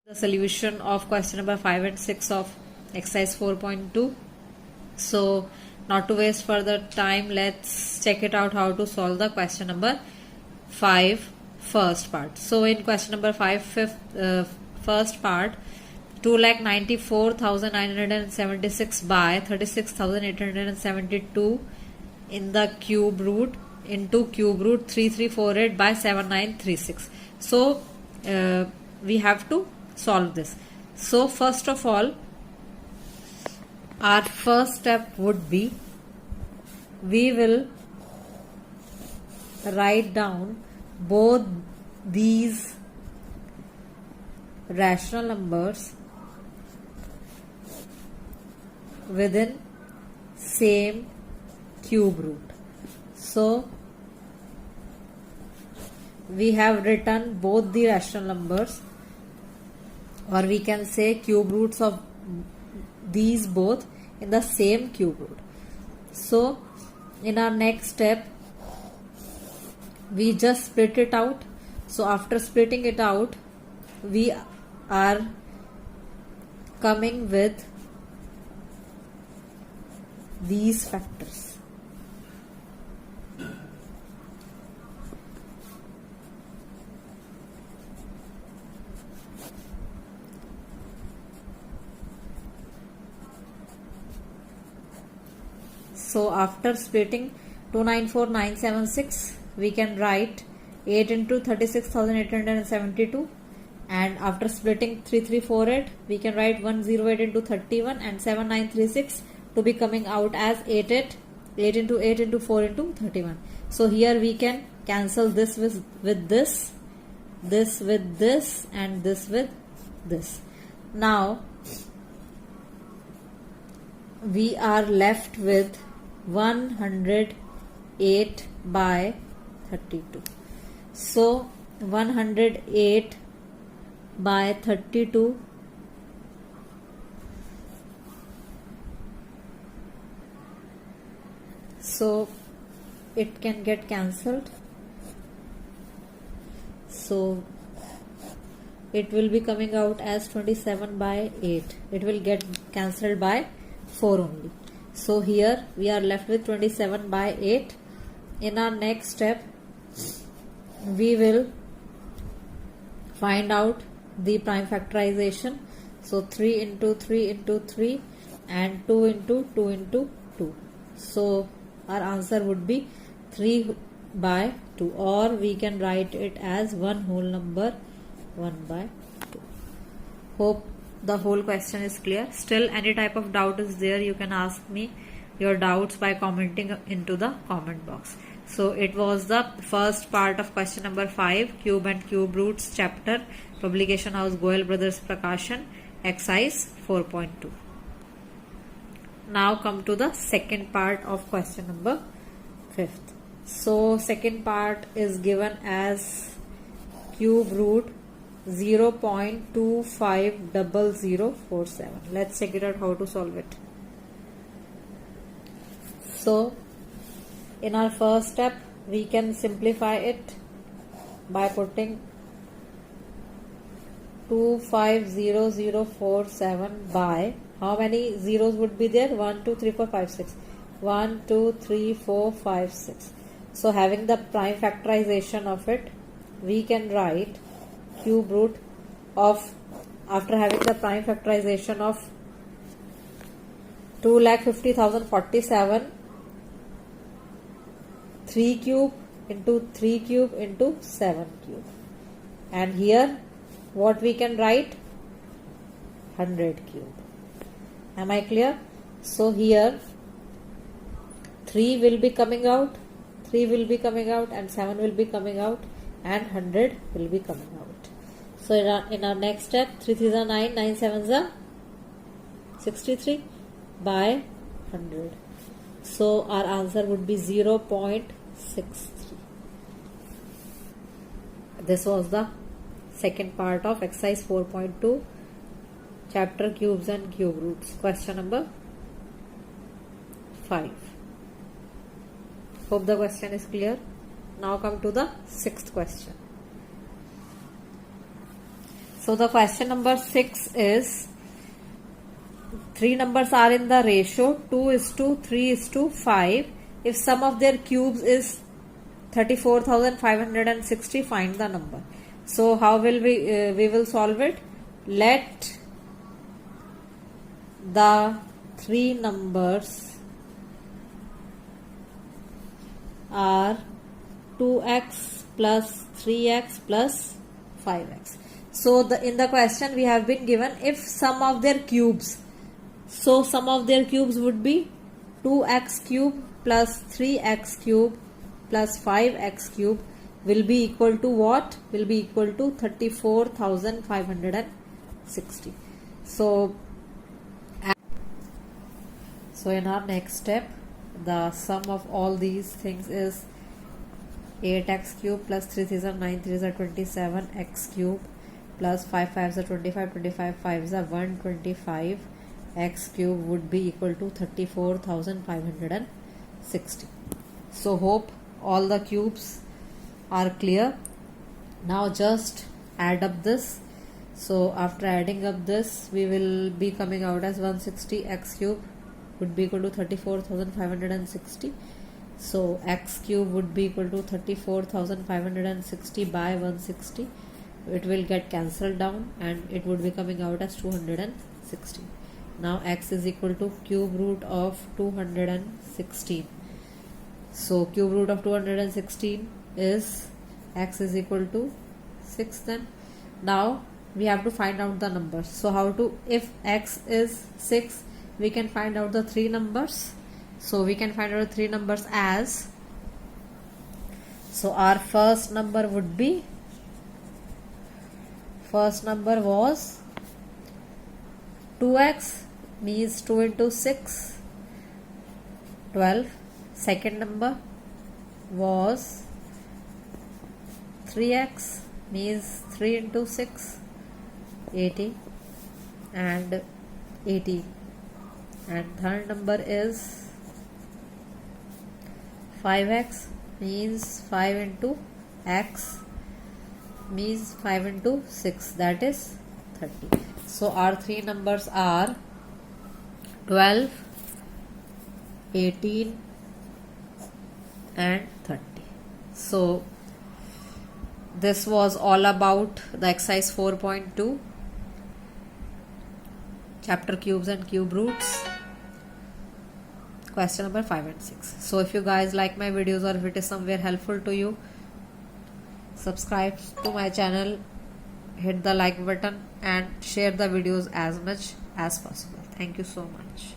The solution of question number 5 and 6 of exercise 4.2. So not to waste further time, let's check it out how to solve the question number 5 first part. So in question number 5 first part, 2,94,976 by 36,872 in the cube root into cube root 3348 by 7936. So we have to solve this. So first of all, our first step would be, we will write down both these rational numbers within same cube root. So we have written both the rational numbers, or we can say cube roots of these both in the same cube root. So in our next step, we just split it out. So after splitting it out, we are coming with these factors. So after splitting 294,976, we can write 8 into 36,872, and after splitting 3348, we can write 108 into 31 and 7936 to be coming out as 8 into 8 into 4 into 31. So here we can cancel this with this with this, and this with this. Now we are left with 108 by 32. So 108 by 32 so it can get cancelled. So it will be coming out as 27 by 8. It will get cancelled by 4 only. So here we are left with 27 by 8. In our next step, we will find out the prime factorization. So 3 into 3 into 3 and 2 into 2 into 2. So our answer would be 3 by 2, or we can write it as one whole number 1 by 2. Hope the whole question is clear. Still any type of doubt is there, you can ask me your doubts by commenting into the comment box. So it was the first part of question number 5, cube and cube roots chapter, publication house Goel Brothers Prakashan, exercise 4.2. Now come to the second part of question number 5. So second part is given as cube root 0.250047. Let's check it out how to solve it. So in our first step, we can simplify it by putting 250,047 by, how many zeros would be there? 1 2 3 4 5 6. 1 2 3 4 5 6. So having the prime factorization of it, we can write cube root of, after having the prime factorization of 2,50,047, 3 cube into 3 cube into 7 cube. And here what we can write? 100 cube. Am I clear? So here 3 will be coming out, 3 will be coming out, and 7 will be coming out, and 100 will be coming out. So in our next step, 3 3s are 9, 9 7s are 63 by 100. So our answer would be 0.63. This was the second part of exercise 4.2, chapter cubes and cube roots, question number 5. Hope the question is clear. Now come to the sixth question. So the question number 6 is, three numbers are in the ratio 2:3:5. If sum of their cubes is 34,560, find the number. So how will we will solve it? Let the three numbers are 2x plus 3x plus 5x. So in the question we have been given if sum of their cubes. So sum of their cubes would be 2x cube plus 3x cube plus 5x cube will be equal to what? Will be equal to 34,560. So in our next step, the sum of all these things is 8x cube plus 3 3s are 9 3s are 27 x cube plus 5 5s are 25 25 5s are 125 x cube would be equal to 34,560. So hope all the cubes are clear. Now just add up this. So after adding up this, we will be coming out as 160 x cube would be equal to 34,560. So x cube would be equal to 34,560 by 160. It will get cancelled down and it would be coming out as 260. Now x is equal to cube root of 216. So cube root of 216 is x is equal to 6 then. Now we have to find out the numbers. So how to, if x is 6, we can find out the three numbers. So we can find out the three numbers as, so our first number would be, first number was 2x means 2 into 6 12. Second number was 3x means 3 into 6 80 and 18. And third number is 5x means 5 into x means 5 into 6, that is 30. So our three numbers are 12, 18 and 30. So this was all about the exercise 4.2 chapter cubes and cube roots, question number 5 and 6. So if you guys like my videos or if it is somewhere helpful to you, subscribe to my channel, hit the like button and share the videos as much as possible. Thank you so much.